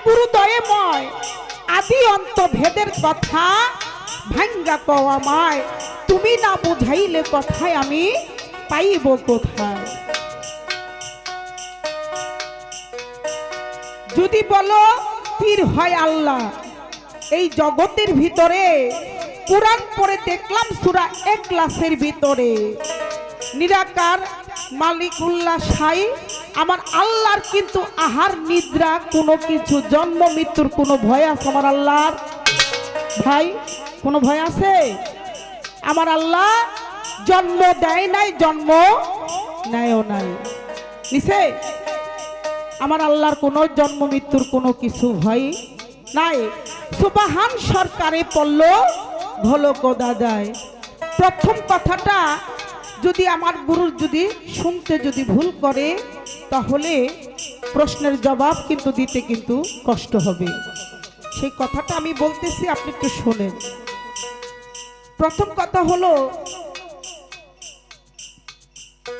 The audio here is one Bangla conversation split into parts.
গুরু দয়েময় আদি অন্ত ভেদের কথা ভাঙ্গা কওয়া মায়, তুমি না বুঝাইলে কথায় আমি পাইব কোথায়। যদি বলো পীর হয় আল্লাহ, এই জগতের ভিতরে কুরআন পড়ে দেখলাম সূরা ইখলাসের ভিতরে নিরাকার মালিকুল্লাহ সাই আমার আল্লাহর কিন্তু আহার নিদ্রা কোনো কিছু জন্ম মৃত্যুর কোনো ভয় আছে আমার আল্লাহর? ভাই কোনো ভয় আছে? আমার আল্লাহ জন্ম দেয় নাই, জন্ম নেয়ও নাই, নিছে? আমার আল্লাহর কোনো জন্ম মৃত্যুর কোনো কিছু ভয় নাই। সুবহান সরকারে পড়ল ভলো কোদা যায়। প্রথম কথাটা যদি আমার গুরুর যদি শুনতে যদি ভুল করে তাহলে প্রশ্নের জবাব কিন্তু দিতে কিন্তু কষ্ট হবে। সেই কথাটা আমি বলতেছি, আপনি একটু শোনেন। প্রথম কথা হলো,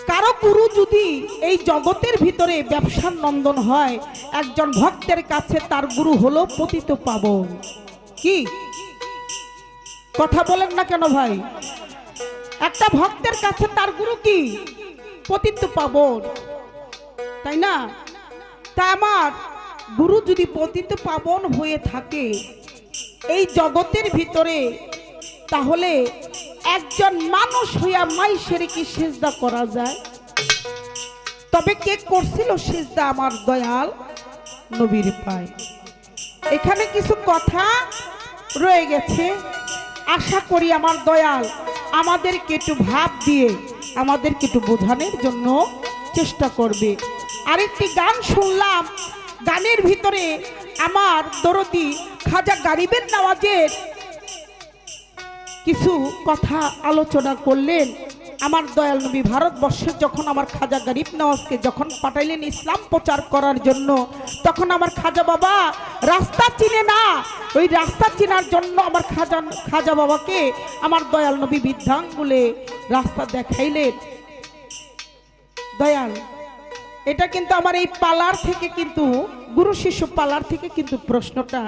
কারো গুরু যদি এই জগতের ভিতরে ব্যবসার নন্দন হয়, একজন ভক্তের কাছে তার গুরু হলো পতিত পাবন। কি কথা বলেন না কেন ভাই? একটা ভক্তের কাছে তার গুরু কি? পতিত পাবন, তাই না? তা আমার গুরু যদি পতিত পাবন হয়ে থাকে এই জগতের ভিতরে, তাহলে একজন মানুষ হইয়া মাইশের কি সিজদা করা যায়? তবে কে করছিল সিজদা? আমার দয়াল নবীর পায়। এখানে কিছু কথা রয়ে গেছে, আশা করি আমার দয়াল আমাদেরকে একটু ভাব দিয়ে আমাদেরকে একটু বোঝানোর জন্য চেষ্টা করবে। আরেকটি গান শুনলাম, গানের ভিতরে আমার দরদি খাজা গরিবের নওয়াজের কিছু কথা আলোচনা করলেন। আমার দয়াল নবী ভারতবর্ষে যখন আমার খাজা গরিব নওয়াজকে যখন পাঠাইলেন ইসলাম প্রচার করার জন্য, তখন আমার খাজা বাবা রাস্তা চিনে না। ওই রাস্তা চেনার জন্য আমার খাজা বাবাকে আমার দয়াল নবী বৃদ্ধাঙ্গুলে রাস্তা দেখাইলেন। দয়াল, এটা কিন্তু আমার এই পালার থেকে কিন্তু গুরু শিষ্য পালার থেকে কিন্তু প্রশ্নটা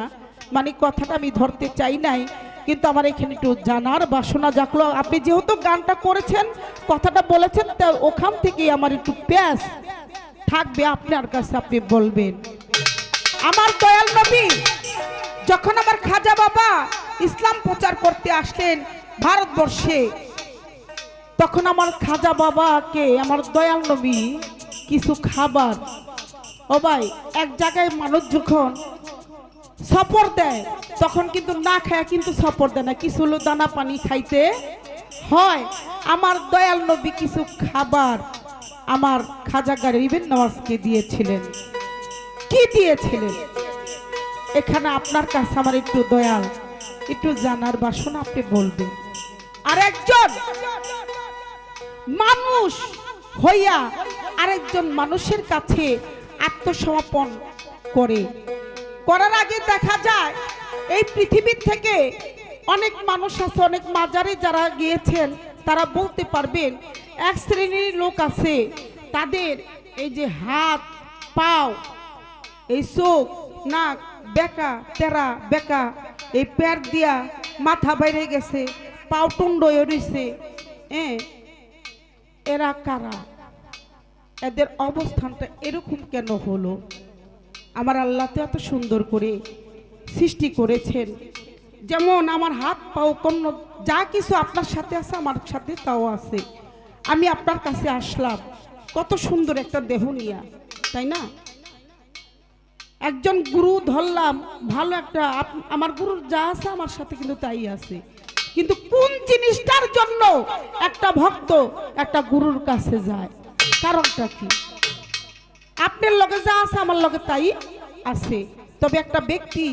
মানে কথাটা আমি ধরতে চাই নাই, কিন্তু আমার এখানে একটু জানার বাসনা জাগলো। আপনি যেহেতু গানটা করেছেন, কথাটা বলেছেন, তা ওখান থেকে আমার একটু প্যাস থাকবে আপনার কাছে, আপনি বলবেন। আমার দয়াল নবী যখন আমার খাজা বাবা ইসলাম প্রচার করতে আসলেন ভারতবর্ষে, তখন আমার খাজা বাবাকে আমার দয়াল নবী কিছু খাবার, ও ভাই এক জায়গায় মানুষ যখন সফর দেয় তখন কিন্তু না খায় কিন্তু সফর দেয় না, কিছু হলো দানা পানি খাইতে হয়। আমার দয়াল নবী কিছু খাবার আমার খাজা গরিবের নওয়াজকে দিয়েছিলেন। কি দিয়েছিলেন? এখানে আপনার কাছে আমার একটু দয়াল একটু জানার বাসনা, আপনি বলবেন। আর একজন মানুষ হইয়া আরেকজন মানুষের কাছে আত্মসমর্পণ করার আগে দেখা যায় এই পৃথিবীর থেকে অনেক মানুষ আছে, অনেক মাজারে যারা গিয়েছেন তারা বলতে পারবেন, এক শ্রেণীর লোক আছে তাদের এই যে হাত পাও, এই চোখ নাক বেকা তেরা বেকা, এই প্যার দিয়া মাথা বাইরে গেছে, পাও টুন্ড হয়েছে। এরা কারা? এদের অবস্থানটা এরকম কেন হলো? আমার আল্লাহ তো এত সুন্দর করে সৃষ্টি করেছেন, যেমন আমার হাত পাও কন্ন যা কিছু আপনার সাথে আছে আমার সাথে তাও আছে। আমি আপনার কাছে আসলাম কত সুন্দর একটা দেহ নিয়া, তাই না? একজন গুরু ধরলাম ভালো একটা, আমার গুরুর যা আছে আমার সাথে কিন্তু তাই আছে। কিন্তু কোন জিনিসটার জন্য একটা ভক্ত একটা গুরুর কাছে যায়? কারণটা কি? আপনার লগে যা আছে আমার লগে তাই আছে, তবে একটা ব্যক্তি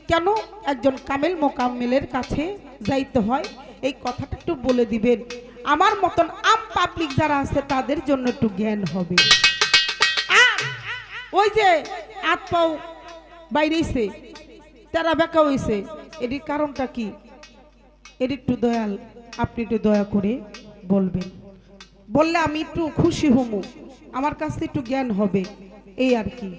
কেন একজন কামেল মোকাম্মেলের কাছে যাইতে হয় এই কথাটা একটু বলে দিবেন। আমার মতন আম পাবলিক যারা আছে তাদের জন্য একটু জ্ঞান হবে। আর ওই যে হাত পাও বাইরেছে, তারা বেকা হয়েছে, এটির কারণটা কি? এর একটু দয়াল আপনি একটু দয়া করে বলবেন, বললে আমি একটু খুশি হমু, আমার কাছে একটু জ্ঞান হবে, এই আর কি।